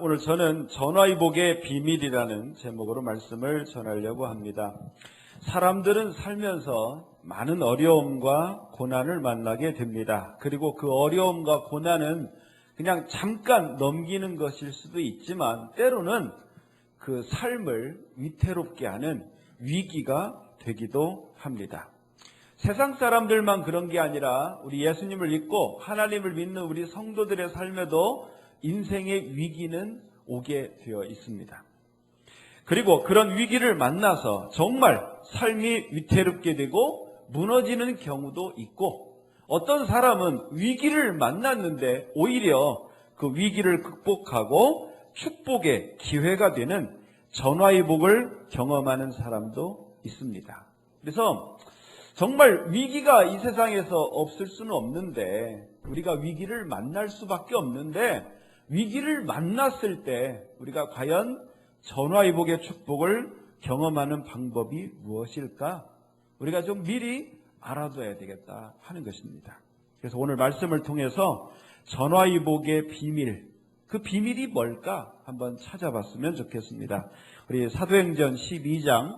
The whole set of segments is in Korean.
오늘 저는 전화위복의 비밀이라는 제목으로 말씀을 전하려고 합니다. 사람들은 살면서 많은 어려움과 고난을 만나게 됩니다. 그리고 그 어려움과 고난은 그냥 잠깐 넘기는 것일 수도 있지만 때로는 그 삶을 위태롭게 하는 위기가 되기도 합니다. 세상 사람들만 그런 게 아니라 우리 예수님을 믿고 하나님을 믿는 우리 성도들의 삶에도 인생의 위기는 오게 되어 있습니다. 그리고 그런 위기를 만나서 정말 삶이 위태롭게 되고 무너지는 경우도 있고, 어떤 사람은 위기를 만났는데 오히려 그 위기를 극복하고 축복의 기회가 되는 전화위복을 경험하는 사람도 있습니다. 그래서 정말 위기가 이 세상에서 없을 수는 없는데, 우리가 위기를 만날 수밖에 없는데, 위기를 만났을 때 우리가 과연 전화위복의 축복을 경험하는 방법이 무엇일까? 우리가 좀 미리 알아둬야 되겠다 하는 것입니다. 그래서 오늘 말씀을 통해서 전화위복의 비밀, 그 비밀이 뭘까 한번 찾아봤으면 좋겠습니다. 우리 사도행전 12장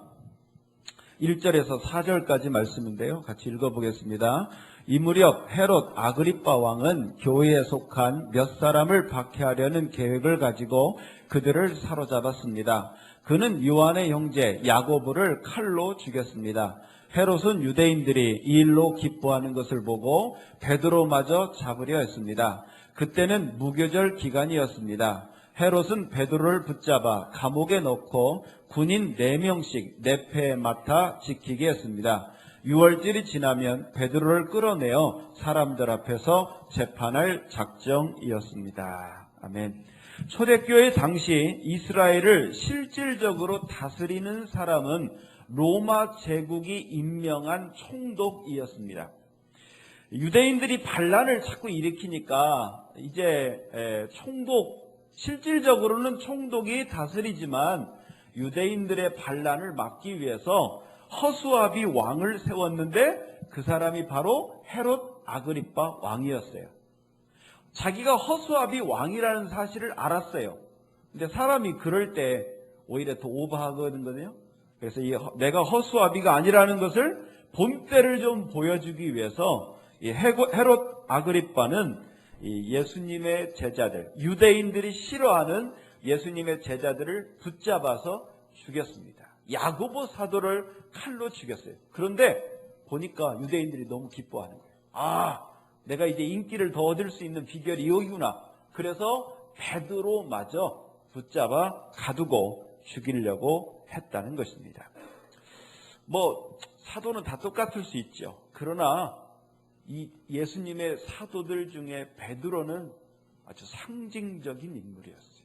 1절에서 4절까지 말씀인데요. 같이 읽어보겠습니다. 이 무렵 헤롯 아그리빠 왕은 교회에 속한 몇 사람을 박해하려는 계획을 가지고 그들을 사로잡았습니다. 그는 요한의 형제 야고보를 칼로 죽였습니다. 헤롯은 유대인들이 이 일로 기뻐하는 것을 보고 베드로마저 잡으려 했습니다. 그때는 무교절 기간이었습니다. 헤롯은 베드로를 붙잡아 감옥에 넣고 군인 4명씩 4패에 맡아 지키게 했습니다. 6월절이 지나면 베드로를 끌어내어 사람들 앞에서 재판할 작정이었습니다. 아멘. 초대교회 당시 이스라엘을 실질적으로 다스리는 사람은 로마 제국이 임명한 총독이었습니다. 유대인들이 반란을 자꾸 일으키니까 이제 실질적으로는 총독이 다스리지만 유대인들의 반란을 막기 위해서 허수아비 왕을 세웠는데 그 사람이 바로 헤롯 아그리빠 왕이었어요. 자기가 허수아비 왕이라는 사실을 알았어요. 근데 사람이 그럴 때 오히려 더 오버하거든요. 그래서 내가 허수아비가 아니라는 것을 본때를 좀 보여주기 위해서 이 헤롯 아그리빠는 이 예수님의 제자들, 유대인들이 싫어하는 예수님의 제자들을 붙잡아서 죽였습니다. 야고보 사도를 칼로 죽였어요. 그런데 보니까 유대인들이 너무 기뻐하는 거예요. 내가 이제 인기를 더 얻을 수 있는 비결이 여기구나. 그래서 베드로마저 붙잡아 가두고 죽이려고 했다는 것입니다. 사도는 다 똑같을 수 있죠. 그러나 이 예수님의 사도들 중에 베드로는 아주 상징적인 인물이었어요.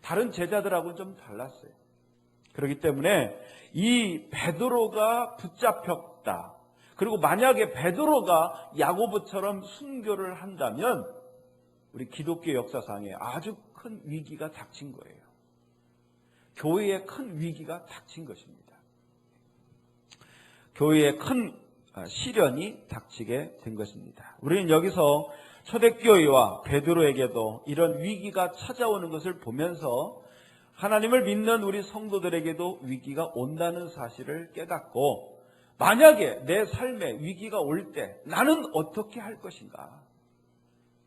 다른 제자들하고는 좀 달랐어요. 그렇기 때문에 이 베드로가 붙잡혔다. 그리고 만약에 베드로가 야고보처럼 순교를 한다면 우리 기독교 역사상에 아주 큰 위기가 닥친 거예요. 교회에 큰 위기가 닥친 것입니다. 교회에 큰 시련이 닥치게 된 것입니다. 우리는 여기서 초대교회와 베드로에게도 이런 위기가 찾아오는 것을 보면서 하나님을 믿는 우리 성도들에게도 위기가 온다는 사실을 깨닫고, 만약에 내 삶에 위기가 올 때 나는 어떻게 할 것인가?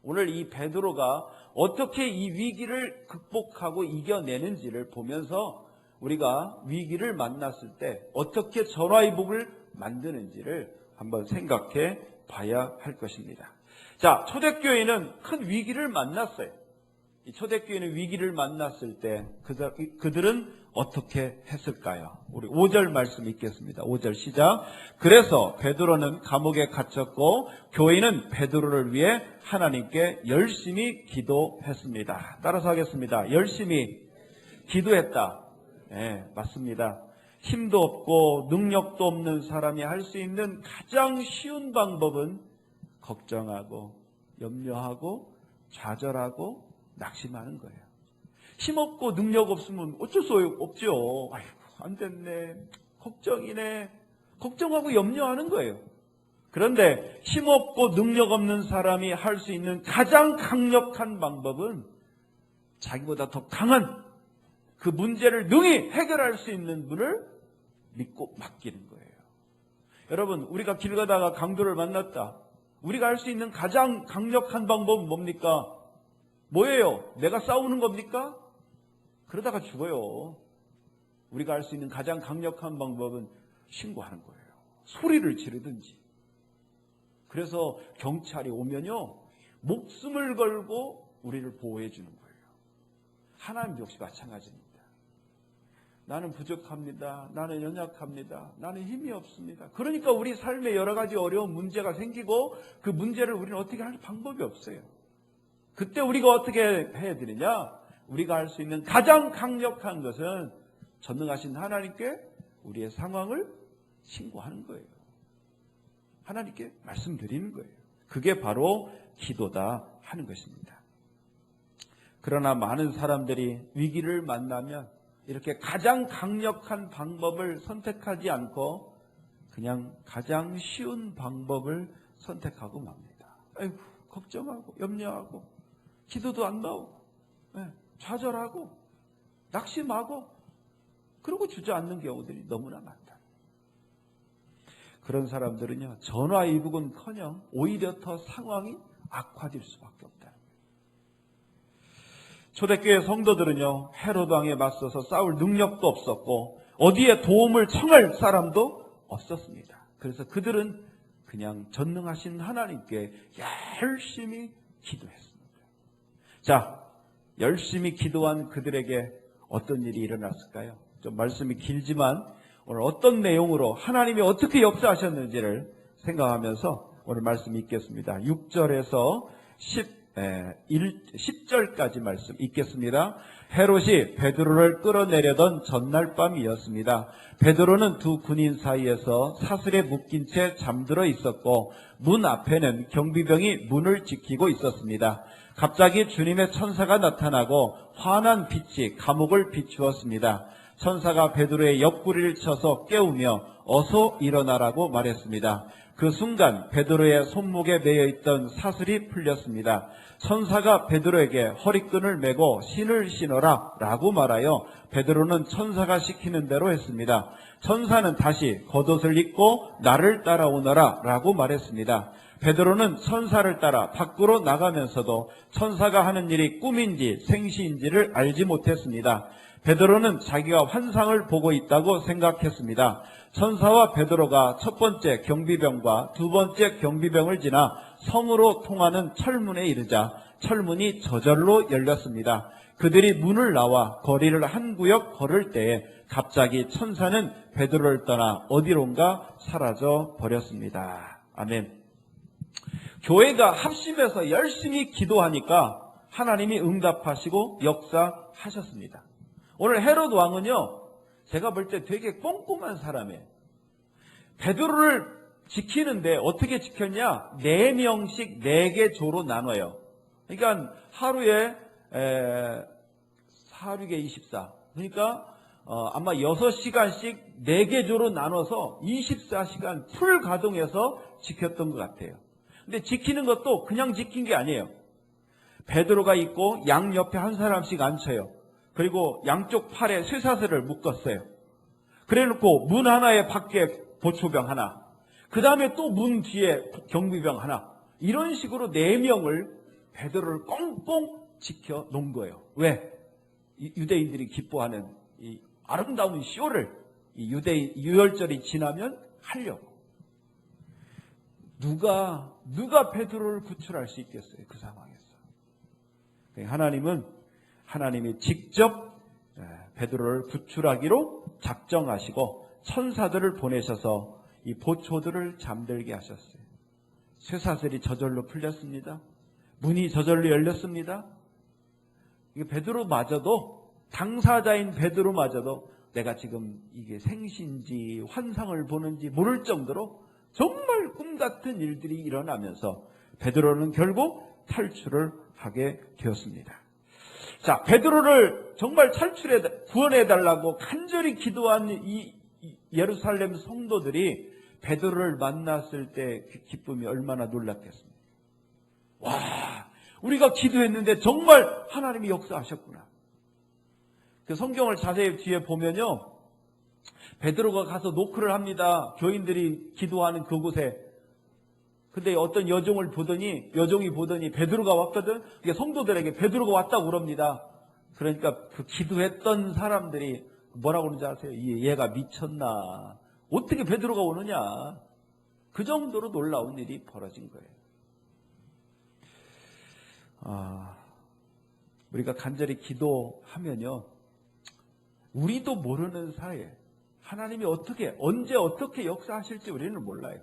오늘 이 베드로가 어떻게 이 위기를 극복하고 이겨내는지를 보면서 우리가 위기를 만났을 때 어떻게 전화위복을 만드는지를 한번 생각해 봐야 할 것입니다. 자, 초대교회는 큰 위기를 만났어요. 이 초대교회는 위기를 만났을 때 그들은 어떻게 했을까요? 우리 5절 말씀 읽겠습니다. 5절 시작. 그래서 베드로는 감옥에 갇혔고 교회는 베드로를 위해 하나님께 열심히 기도했습니다. 따라서 하겠습니다. 열심히 기도했다. 네, 맞습니다. 힘도 없고 능력도 없는 사람이 할 수 있는 가장 쉬운 방법은 걱정하고 염려하고 좌절하고 낙심하는 거예요. 힘없고 능력 없으면 어쩔 수 없죠. 아이고, 안 됐네. 걱정이네. 걱정하고 염려하는 거예요. 그런데 힘없고 능력 없는 사람이 할 수 있는 가장 강력한 방법은 자기보다 더 강한 그 문제를 능히 해결할 수 있는 분을 믿고 맡기는 거예요. 여러분, 우리가 길 가다가 강도를 만났다. 우리가 할 수 있는 가장 강력한 방법은 뭡니까? 뭐예요? 내가 싸우는 겁니까? 그러다가 죽어요. 우리가 할 수 있는 가장 강력한 방법은 신고하는 거예요. 소리를 지르든지. 그래서 경찰이 오면요, 목숨을 걸고 우리를 보호해 주는 거예요. 하나님 역시 마찬가지입니다. 나는 부족합니다. 나는 연약합니다. 나는 힘이 없습니다. 그러니까 우리 삶에 여러 가지 어려운 문제가 생기고 그 문제를 우리는 어떻게 할 방법이 없어요. 그때 우리가 어떻게 해야 되느냐? 우리가 할 수 있는 가장 강력한 것은 전능하신 하나님께 우리의 상황을 신고하는 거예요. 하나님께 말씀드리는 거예요. 그게 바로 기도다 하는 것입니다. 그러나 많은 사람들이 위기를 만나면 이렇게 가장 강력한 방법을 선택하지 않고 그냥 가장 쉬운 방법을 선택하고 맙니다. 아이고, 걱정하고 염려하고 기도도 안 나오고 좌절하고 낙심하고 그러고 주저앉는 경우들이 너무나 많다. 그런 사람들은요, 전화위복은커녕 오히려 더 상황이 악화될 수밖에 없다. 초대교회 성도들은요, 헤로드 왕에 맞서서 싸울 능력도 없었고 어디에 도움을 청할 사람도 없었습니다. 그래서 그들은 그냥 전능하신 하나님께 열심히 기도했습니다. 자, 열심히 기도한 그들에게 어떤 일이 일어났을까요? 좀 말씀이 길지만 오늘 어떤 내용으로 하나님이 어떻게 역사하셨는지를 생각하면서 오늘 말씀 읽겠습니다. 6절에서 10절까지 말씀 읽겠습니다. 헤롯이 베드로를 끌어내려던 전날 밤이었습니다. 베드로는 두 군인 사이에서 사슬에 묶인 채 잠들어 있었고 문 앞에는 경비병이 문을 지키고 있었습니다. 갑자기 주님의 천사가 나타나고 환한 빛이 감옥을 비추었습니다. 천사가 베드로의 옆구리를 쳐서 깨우며 어서 일어나라고 말했습니다. 그 순간 베드로의 손목에 매여있던 사슬이 풀렸습니다. 천사가 베드로에게 허리끈을 매고 신을 신어라 라고 말하여 베드로는 천사가 시키는 대로 했습니다. 천사는 다시 겉옷을 입고 나를 따라오너라 라고 말했습니다. 베드로는 천사를 따라 밖으로 나가면서도 천사가 하는 일이 꿈인지 생시인지를 알지 못했습니다. 베드로는 자기가 환상을 보고 있다고 생각했습니다. 천사와 베드로가 첫 번째 경비병과 두 번째 경비병을 지나 성으로 통하는 철문에 이르자 철문이 저절로 열렸습니다. 그들이 문을 나와 거리를 한 구역 걸을 때에 갑자기 천사는 베드로를 떠나 어디론가 사라져 버렸습니다. 아멘. 교회가 합심해서 열심히 기도하니까 하나님이 응답하시고 역사하셨습니다. 오늘 헤롯 왕은요, 제가 볼 때 되게 꼼꼼한 사람이에요. 베드로를 지키는데 어떻게 지켰냐? 4명씩 4개 조로 나눠요. 그러니까 하루에 4, 6에 24. 그러니까 아마 6시간씩 4개 조로 나눠서 24시간 풀 가동해서 지켰던 것 같아요. 근데 지키는 것도 그냥 지킨 게 아니에요. 베드로가 있고 양 옆에 한 사람씩 앉혀요. 그리고 양쪽 팔에 쇠사슬을 묶었어요. 그래놓고 문 하나에 밖에 보초병 하나, 그 다음에 또 문 뒤에 경비병 하나, 이런 식으로 4명을 베드로를 꽁꽁 지켜 놓은 거예요. 왜? 유대인들이 기뻐하는 이 아름다운 쇼를 이 유월절이 지나면 하려고. 누가 베드로를 구출할 수 있겠어요? 그 상황에서. 하나님이 직접 베드로를 구출하기로 작정하시고 천사들을 보내셔서 이 보초들을 잠들게 하셨어요. 쇠사슬이 저절로 풀렸습니다. 문이 저절로 열렸습니다. 이게 베드로마저도, 당사자인 베드로마저도 내가 지금 이게 생시인지 환상을 보는지 모를 정도로 정말 꿈같은 일들이 일어나면서 베드로는 결국 탈출을 하게 되었습니다. 자, 베드로를 정말 구원해달라고 간절히 기도한 이 예루살렘 성도들이 베드로를 만났을 때 그 기쁨이 얼마나 놀랍겠습니까? 와, 우리가 기도했는데 정말 하나님이 역사하셨구나. 그 성경을 자세히 뒤에 보면요, 베드로가 가서 노크를 합니다. 교인들이 기도하는 그곳에. 근데 어떤 여종이 보더니 베드로가 왔거든. 이게 성도들에게 베드로가 왔다고 그럽니다. 그러니까 그 기도했던 사람들이 뭐라고 그러는지 아세요? 얘가 미쳤나? 어떻게 베드로가 오느냐? 그 정도로 놀라운 일이 벌어진 거예요. 우리가 간절히 기도하면요, 우리도 모르는 사이에 하나님이 언제 어떻게 역사하실지 우리는 몰라요.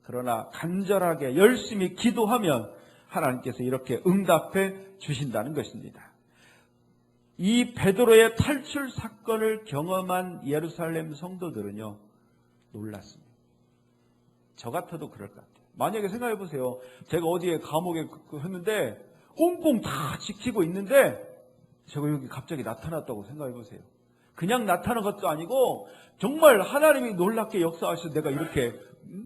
그러나 간절하게 열심히 기도하면 하나님께서 이렇게 응답해 주신다는 것입니다. 이 베드로의 탈출 사건을 경험한 예루살렘 성도들은요, 놀랐습니다. 저 같아도 그럴 것 같아요. 만약에 생각해 보세요. 제가 어디에 감옥에 했는데 꽁꽁 다 지키고 있는데 제가 여기 갑자기 나타났다고 생각해 보세요. 그냥 나타난 것도 아니고 정말 하나님이 놀랍게 역사하셔서 내가 이렇게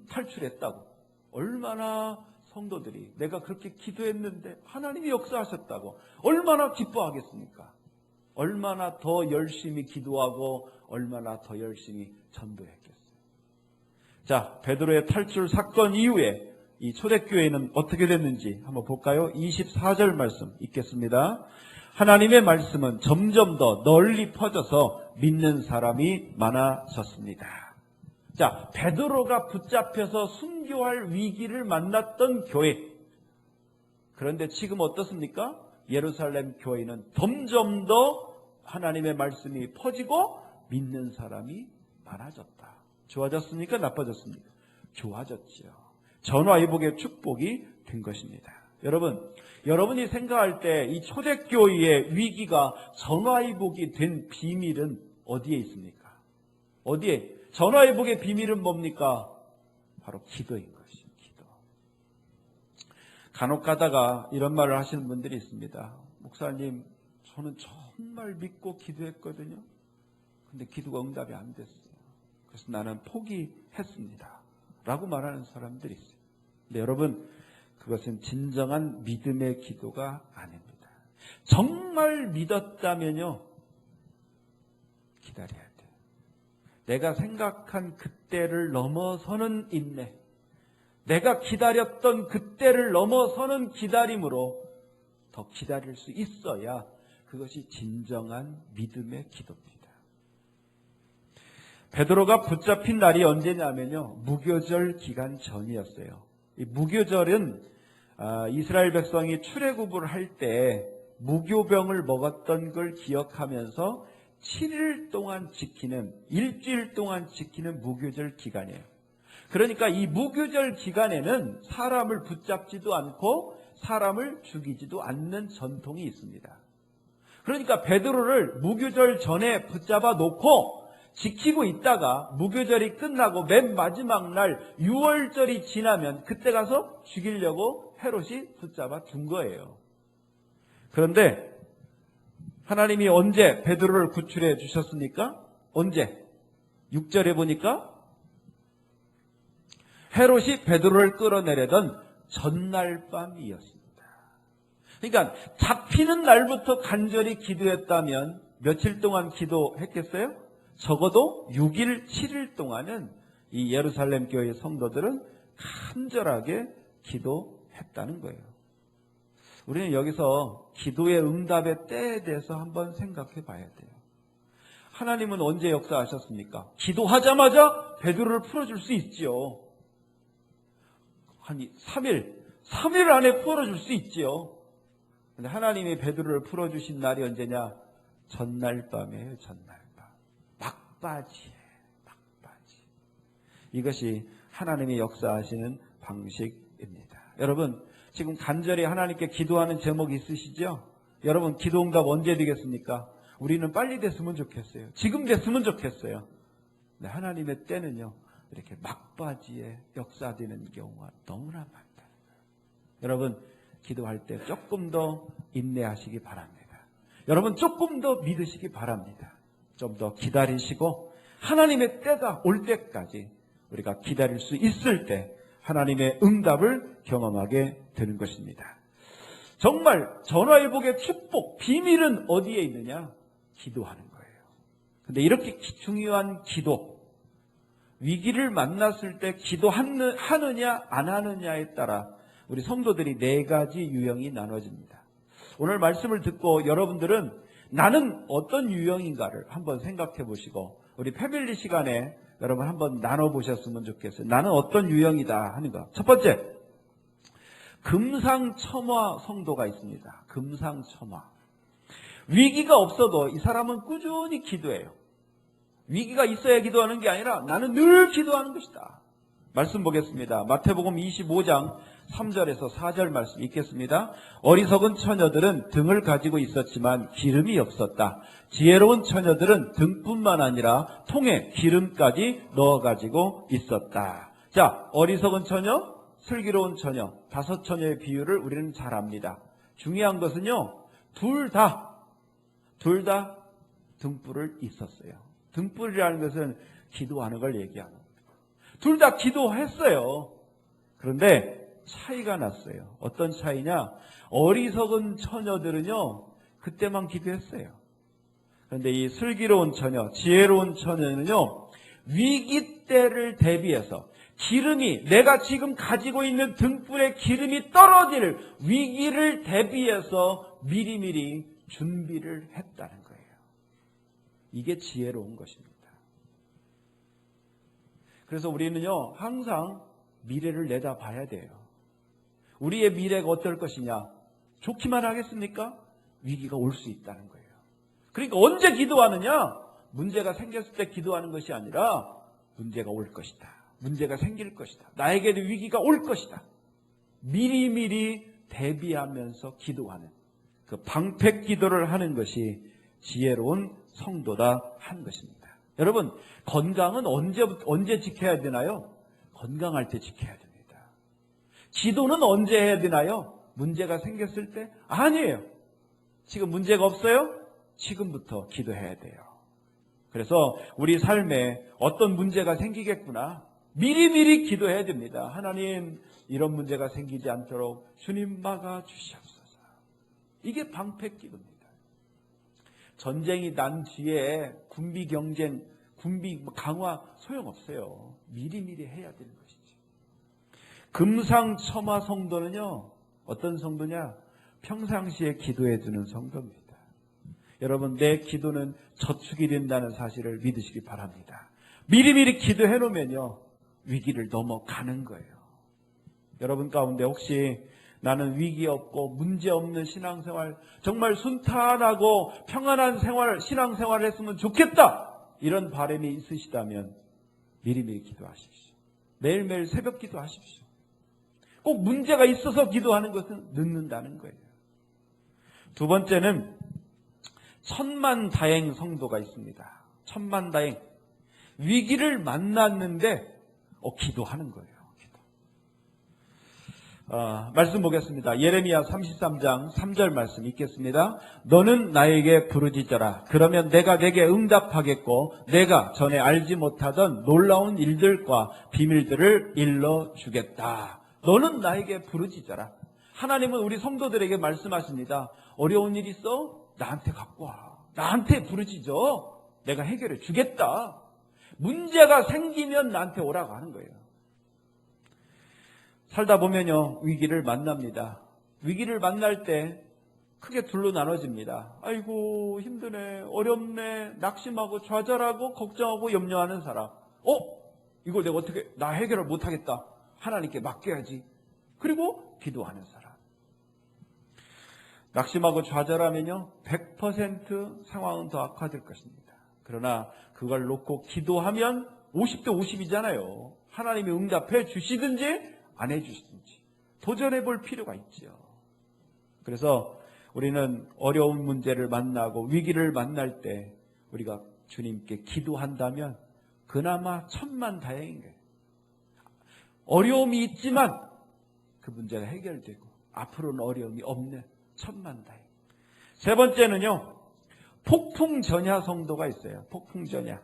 탈출했다고. 얼마나 성도들이 내가 그렇게 기도했는데 하나님이 역사하셨다고 얼마나 기뻐하겠습니까? 얼마나 더 열심히 기도하고 얼마나 더 열심히 전도했겠어요. 자, 베드로의 탈출 사건 이후에 이 초대교회는 어떻게 됐는지 한번 볼까요? 24절 말씀 읽겠습니다. 하나님의 말씀은 점점 더 널리 퍼져서 믿는 사람이 많아졌습니다. 자, 베드로가 붙잡혀서 순교할 위기를 만났던 교회. 그런데 지금 어떻습니까? 예루살렘 교회는 점점 더 하나님의 말씀이 퍼지고 믿는 사람이 많아졌다. 좋아졌습니까? 나빠졌습니까? 좋아졌지요. 전화위복의 축복이 된 것입니다. 여러분이 생각할 때 이 초대교회의 위기가 전화위복이 된 비밀은 어디에 있습니까? 어디에? 전화위복의 비밀은 뭡니까? 바로 기도인 것이죠. 기도. 간혹 가다가 이런 말을 하시는 분들이 있습니다. 목사님, 저는 정말 믿고 기도했거든요. 근데 기도가 응답이 안 됐어요. 그래서 나는 포기했습니다. 라고 말하는 사람들이 있어요. 근데 여러분, 그것은 진정한 믿음의 기도가 아닙니다. 정말 믿었다면요, 기다려야 돼요. 내가 생각한 그때를 넘어서는 인내, 내가 기다렸던 그때를 넘어서는 기다림으로 더 기다릴 수 있어야 그것이 진정한 믿음의 기도입니다. 베드로가 붙잡힌 날이 언제냐면요, 무교절 기간 전이었어요. 이 무교절은 이스라엘 백성이 출애굽을 할 때 무교병을 먹었던 걸 기억하면서 7일 동안 지키는, 일주일 동안 지키는 무교절 기간이에요. 그러니까 이 무교절 기간에는 사람을 붙잡지도 않고 사람을 죽이지도 않는 전통이 있습니다. 그러니까 베드로를 무교절 전에 붙잡아 놓고 지키고 있다가 무교절이 끝나고 맨 마지막 날 6월절이 지나면 그때 가서 죽이려고 헤롯이 붙잡아 둔 거예요. 그런데 하나님이 언제 베드로를 구출해 주셨습니까? 언제? 6절에 보니까 헤롯이 베드로를 끌어내려던 전날 밤이었습니다. 그러니까 잡히는 날부터 간절히 기도했다면 며칠 동안 기도했겠어요? 적어도 6일, 7일 동안은 이 예루살렘 교회 성도들은 간절하게 기도했다는 거예요. 우리는 여기서 기도의 응답의 때에 대해서 한번 생각해 봐야 돼요. 하나님은 언제 역사하셨습니까? 기도하자마자 베드로를 풀어줄 수 있지요. 한 3일 안에 풀어줄 수 있지요. 근데 하나님이 베드로를 풀어주신 날이 언제냐? 전날 밤이에요, 전날 밤. 막바지에, 막바지. 이것이 하나님이 역사하시는 방식입니다. 여러분, 지금 간절히 하나님께 기도하는 제목이 있으시죠? 여러분, 기도 응답 언제 되겠습니까? 우리는 빨리 됐으면 좋겠어요. 지금 됐으면 좋겠어요. 근데 하나님의 때는요, 이렇게 막바지에 역사되는 경우가 너무나 많다는 거예요. 여러분, 기도할 때 조금 더 인내하시기 바랍니다. 여러분, 조금 더 믿으시기 바랍니다. 좀 더 기다리시고 하나님의 때가 올 때까지 우리가 기다릴 수 있을 때 하나님의 응답을 경험하게 되는 것입니다. 정말 전화위복의 축복, 비밀은 어디에 있느냐? 기도하는 거예요. 근데 이렇게 중요한 기도, 위기를 만났을 때 기도하느냐 안 하느냐에 따라 우리 성도들이 4가지 유형이 나눠집니다. 오늘 말씀을 듣고 여러분들은 나는 어떤 유형인가를 한번 생각해 보시고 우리 패밀리 시간에 여러분 한번 나눠보셨으면 좋겠어요. 나는 어떤 유형이다 하는 거. 첫 번째, 금상첨화 성도가 있습니다. 금상첨화. 위기가 없어도 이 사람은 꾸준히 기도해요. 위기가 있어야 기도하는 게 아니라 나는 늘 기도하는 것이다. 말씀 보겠습니다. 마태복음 25장 3절에서 4절 말씀 읽겠습니다. 어리석은 처녀들은 등을 가지고 있었지만 기름이 없었다. 지혜로운 처녀들은 등뿐만 아니라 통에 기름까지 넣어가지고 있었다. 자, 어리석은 처녀, 슬기로운 처녀, 5처녀의 비유를 우리는 잘 압니다. 중요한 것은요, 둘 다 등불을 있었어요. 등불이라는 것은 기도하는 걸 얘기하는 겁니다. 둘 다 기도했어요. 그런데 차이가 났어요. 어떤 차이냐? 어리석은 처녀들은요, 그때만 기도했어요. 그런데 이 슬기로운 처녀, 지혜로운 처녀는요, 위기 때를 대비해서 기름이, 내가 지금 가지고 있는 등불에 기름이 떨어질 위기를 대비해서 미리미리 준비를 했다는 거예요. 이게 지혜로운 것입니다. 그래서 우리는요, 항상 미래를 내다봐야 돼요. 우리의 미래가 어떨 것이냐? 좋기만 하겠습니까? 위기가 올 수 있다는 거예요. 그러니까 언제 기도하느냐? 문제가 생겼을 때 기도하는 것이 아니라 문제가 올 것이다. 문제가 생길 것이다. 나에게도 위기가 올 것이다. 미리미리 대비하면서 기도하는 그 방패 기도를 하는 것이 지혜로운 성도다 한 것입니다. 여러분, 건강은 언제 지켜야 되나요? 건강할 때 지켜야 됩니다. 기도는 언제 해야 되나요? 문제가 생겼을 때? 아니에요. 지금 문제가 없어요? 지금부터 기도해야 돼요. 그래서 우리 삶에 어떤 문제가 생기겠구나. 미리미리 기도해야 됩니다. 하나님, 이런 문제가 생기지 않도록 주님 막아 주시옵소서. 이게 방패 기도입니다. 전쟁이 난 뒤에 군비 경쟁, 군비 강화 소용없어요. 미리미리 해야 되는 것이지. 금상첨화 성도는요, 어떤 성도냐? 평상시에 기도해 주는 성도입니다. 여러분, 내 기도는 저축이 된다는 사실을 믿으시기 바랍니다. 미리미리 기도해 놓으면요, 위기를 넘어가는 거예요. 여러분 가운데 혹시 나는 위기 없고 문제 없는 신앙생활, 정말 순탄하고 평안한 신앙생활을 했으면 좋겠다, 이런 바람이 있으시다면 미리미리 기도하십시오. 매일매일 새벽 기도하십시오. 꼭 문제가 있어서 기도하는 것은 늦는다는 거예요. 두 번째는 천만다행 성도가 있습니다. 천만다행. 위기를 만났는데 기도하는 거예요. 말씀 보겠습니다. 예레미야 33장 3절 말씀 읽겠습니다. 너는 나에게 부르짖어라. 그러면 내가 내게 응답하겠고 내가 전에 알지 못하던 놀라운 일들과 비밀들을 일러주겠다. 너는 나에게 부르짖어라. 하나님은 우리 성도들에게 말씀하십니다. 어려운 일 있어? 나한테 갖고 와. 나한테 부르짖어. 내가 해결해 주겠다. 문제가 생기면 나한테 오라고 하는 거예요. 살다 보면요, 위기를 만납니다. 위기를 만날 때 크게 둘로 나눠집니다. 아이고 힘드네, 어렵네, 낙심하고 좌절하고 걱정하고 염려하는 사람. 이걸 내가 어떻게, 나 해결을 못하겠다, 하나님께 맡겨야지. 그리고 기도하는 사람. 낙심하고 좌절하면요, 100% 상황은 더 악화될 것입니다. 그러나 그걸 놓고 기도하면 50대 50이잖아요. 하나님이 응답해 주시든지 안 해주시든지 도전해 볼 필요가 있죠. 그래서 우리는 어려운 문제를 만나고 위기를 만날 때 우리가 주님께 기도한다면 그나마 천만다행인 거예요. 어려움이 있지만 그 문제가 해결되고 앞으로는 어려움이 없는 천만다행. 세 번째는요, 폭풍전야 성도가 있어요. 폭풍전야.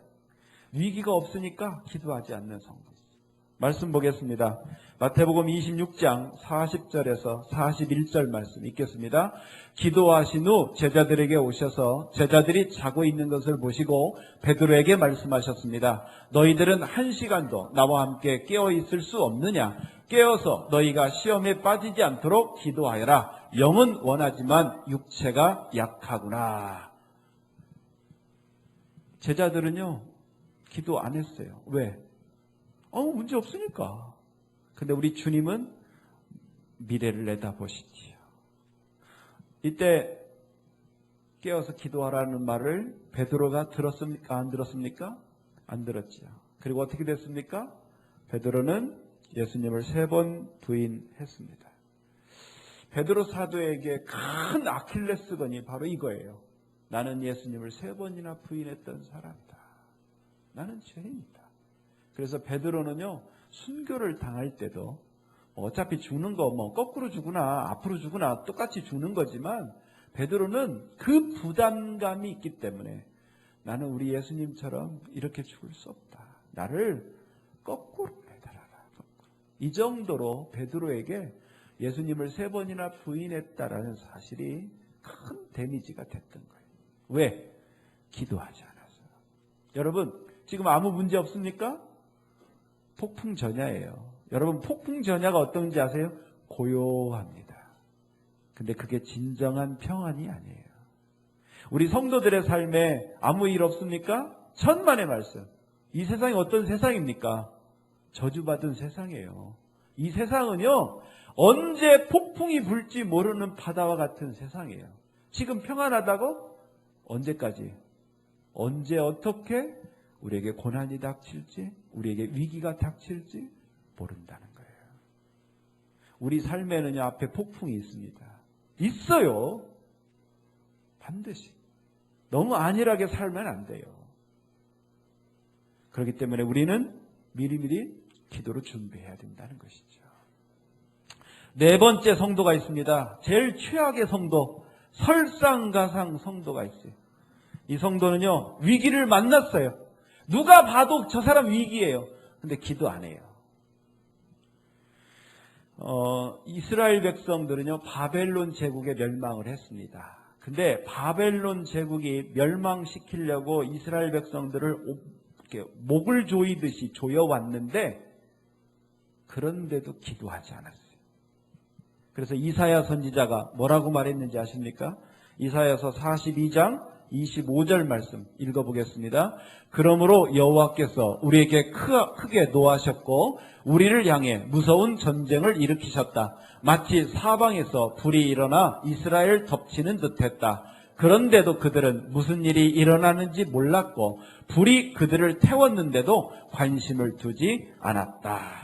위기가 없으니까 기도하지 않는 성도. 말씀 보겠습니다. 마태복음 26장 40절에서 41절 말씀 읽겠습니다. 기도하신 후 제자들에게 오셔서 제자들이 자고 있는 것을 보시고 베드로에게 말씀하셨습니다. 너희들은 1시간도 나와 함께 깨어 있을 수 없느냐? 깨어서 너희가 시험에 빠지지 않도록 기도하여라. 영은 원하지만 육체가 약하구나. 제자들은요, 기도 안 했어요. 왜? 문제 없으니까. 근데 우리 주님은 미래를 내다보시지요. 이때 깨어서 기도하라는 말을 베드로가 들었습니까? 안 들었습니까? 안 들었지요. 그리고 어떻게 됐습니까? 베드로는 예수님을 3번 부인했습니다. 베드로 사도에게 큰 아킬레스건이 바로 이거예요. 나는 예수님을 3번이나 부인했던 사람이다. 나는 죄인이다. 그래서 베드로는요, 순교를 당할 때도 어차피 죽는 거 거꾸로 죽으나 앞으로 죽으나 똑같이 죽는 거지만 베드로는 그 부담감이 있기 때문에 나는 우리 예수님처럼 이렇게 죽을 수 없다. 나를 거꾸로 매달아라. 이 정도로 베드로에게 예수님을 3번이나 부인했다라는 사실이 큰 데미지가 됐던 거예요. 왜? 기도하지 않아서. 여러분, 지금 아무 문제 없습니까? 폭풍 전야예요. 여러분, 폭풍 전야가 어떤지 아세요? 고요합니다. 근데 그게 진정한 평안이 아니에요. 우리 성도들의 삶에 아무 일 없습니까? 천만의 말씀. 이 세상이 어떤 세상입니까? 저주받은 세상이에요. 이 세상은요, 언제 폭풍이 불지 모르는 바다와 같은 세상이에요. 지금 평안하다고? 언제까지? 언제 어떻게 우리에게 고난이 닥칠지, 우리에게 위기가 닥칠지 모른다는 거예요. 우리 삶에는요, 앞에 폭풍이 있습니다. 있어요. 반드시. 너무 안일하게 살면 안 돼요. 그렇기 때문에 우리는 미리미리 기도로 준비해야 된다는 것이죠. 4번째 성도가 있습니다. 제일 최악의 성도, 설상가상 성도가 있어요. 이 성도는요, 위기를 만났어요. 누가 봐도 저 사람 위기예요. 근데 기도 안 해요. 이스라엘 백성들은요, 바벨론 제국에 멸망을 했습니다. 근데 바벨론 제국이 멸망시키려고 이스라엘 백성들을 이렇게 목을 조이듯이 조여왔는데, 그런데도 기도하지 않았어요. 그래서 이사야 선지자가 뭐라고 말했는지 아십니까? 이사야서 42장 25절 말씀 읽어보겠습니다. 그러므로 여호와께서 우리에게 크게 노하셨고 우리를 향해 무서운 전쟁을 일으키셨다. 마치 사방에서 불이 일어나 이스라엘 덮치는 듯했다. 그런데도 그들은 무슨 일이 일어나는지 몰랐고 불이 그들을 태웠는데도 관심을 두지 않았다.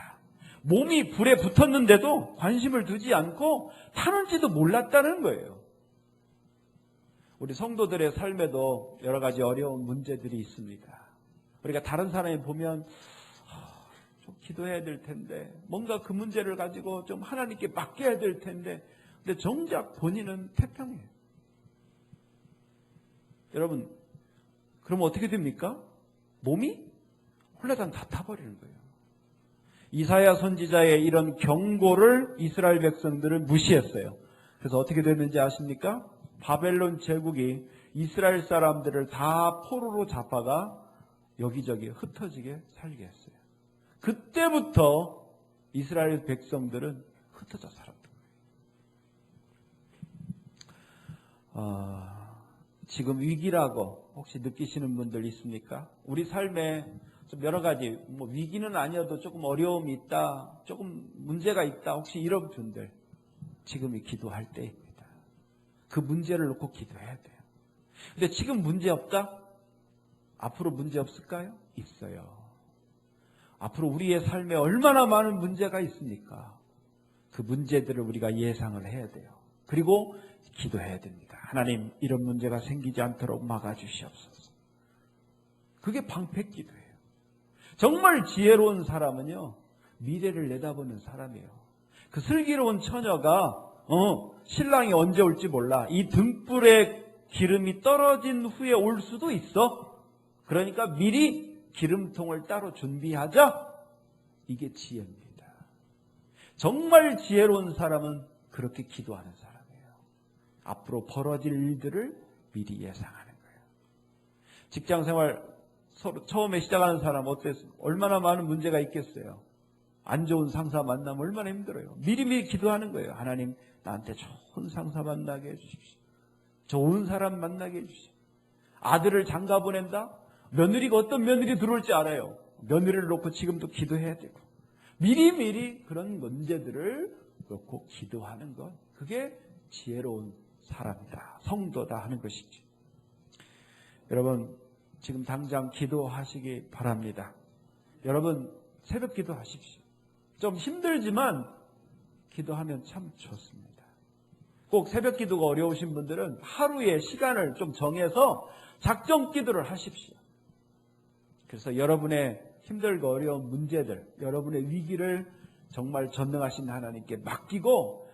몸이 불에 붙었는데도 관심을 두지 않고 타는지도 몰랐다는 거예요. 우리 성도들의 삶에도 여러 가지 어려운 문제들이 있습니다. 우리가 다른 사람이 보면 좀 기도해야 될 텐데, 뭔가 그 문제를 가지고 좀 하나님께 맡겨야 될 텐데, 근데 정작 본인은 태평해요. 여러분, 그럼 어떻게 됩니까? 몸이 홀라당 다 타버리는 거예요. 이사야 선지자의 이런 경고를 이스라엘 백성들은 무시했어요. 그래서 어떻게 됐는지 아십니까? 바벨론 제국이 이스라엘 사람들을 다 포로로 잡아가 여기저기 흩어지게 살게 했어요. 그때부터 이스라엘 백성들은 흩어져 살았던 거예요. 지금 위기라고 혹시 느끼시는 분들 있습니까? 우리 삶에 좀 여러 가지, 위기는 아니어도 조금 어려움이 있다, 조금 문제가 있다, 혹시 이런 분들, 지금이 기도할 때입니다. 그 문제를 놓고 기도해야 돼요. 근데 지금 문제 없다? 앞으로 문제 없을까요? 있어요. 앞으로 우리의 삶에 얼마나 많은 문제가 있습니까? 그 문제들을 우리가 예상을 해야 돼요. 그리고 기도해야 됩니다. 하나님, 이런 문제가 생기지 않도록 막아주시옵소서. 그게 방패기도예요. 정말 지혜로운 사람은요, 미래를 내다보는 사람이에요. 그 슬기로운 처녀가 신랑이 언제 올지 몰라. 이 등불에 기름이 떨어진 후에 올 수도 있어. 그러니까 미리 기름통을 따로 준비하자. 이게 지혜입니다. 정말 지혜로운 사람은 그렇게 기도하는 사람이에요. 앞으로 벌어질 일들을 미리 예상하는 거예요. 직장생활 처음에 시작하는 사람 어땠어요? 얼마나 많은 문제가 있겠어요. 안 좋은 상사 만나면 얼마나 힘들어요. 미리미리 기도하는 거예요. 하나님, 나한테 좋은 상사 만나게 해주십시오. 좋은 사람 만나게 해주십시오. 아들을 장가 보낸다? 며느리가 어떤 며느리 들어올지 알아요. 며느리를 놓고 지금도 기도해야 되고, 미리미리 그런 문제들을 놓고 기도하는 것, 그게 지혜로운 사람이다, 성도다 하는 것이지. 여러분, 지금 당장 기도하시기 바랍니다. 여러분, 새벽 기도하십시오. 좀 힘들지만 기도하면 참 좋습니다. 꼭 새벽 기도가 어려우신 분들은 하루에 시간을 좀 정해서 작정 기도를 하십시오. 그래서 여러분의 힘들고 어려운 문제들, 여러분의 위기를 정말 전능하신 하나님께 맡기고,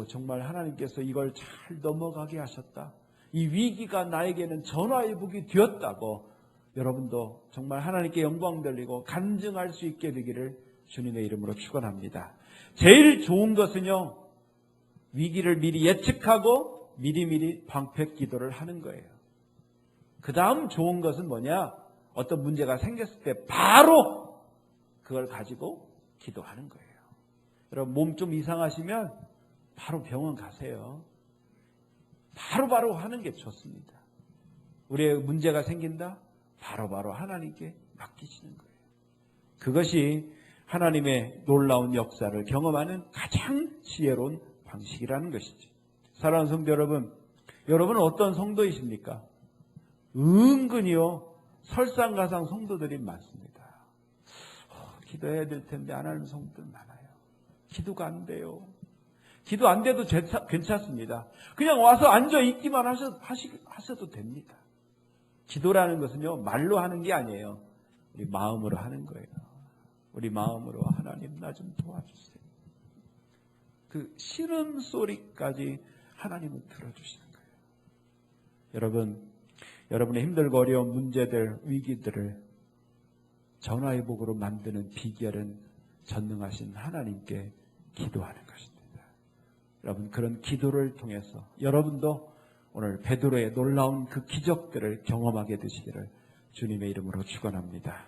정말 하나님께서 이걸 잘 넘어가게 하셨다, 이 위기가 나에게는 전화위복이 되었다고 여러분도 정말 하나님께 영광 돌리고 간증할 수 있게 되기를 주님의 이름으로 축원합니다. 제일 좋은 것은요, 위기를 미리 예측하고 미리미리 방패 기도를 하는 거예요. 그 다음 좋은 것은 뭐냐? 어떤 문제가 생겼을 때 바로 그걸 가지고 기도하는 거예요. 여러분, 몸 좀 이상하시면 바로 병원 가세요. 바로바로 하는 게 좋습니다. 우리의 문제가 생긴다? 바로바로 하나님께 맡기시는 거예요. 그것이 하나님의 놀라운 역사를 경험하는 가장 지혜로운 방식이라는 것이지. 사랑하는 성도 여러분, 여러분은 어떤 성도이십니까? 은근히요, 설상가상 성도들이 많습니다. 기도해야 될 텐데 안 하는 성도들 많아요. 기도가 안 돼요. 기도 안 돼도 괜찮습니다. 그냥 와서 앉아 있기만 하셔도 됩니다. 기도라는 것은요, 말로 하는 게 아니에요. 우리 마음으로 하는 거예요. 우리 마음으로 하나님, 나 좀 도와주세요. 그 신음소리까지 하나님은 들어주시는 거예요. 여러분, 여러분의 힘들고 어려운 문제들, 위기들을 전화위복으로 만드는 비결은 전능하신 하나님께 기도하는 것입니다. 여러분, 그런 기도를 통해서 여러분도 오늘 베드로의 놀라운 그 기적들을 경험하게 되시기를 주님의 이름으로 축원합니다.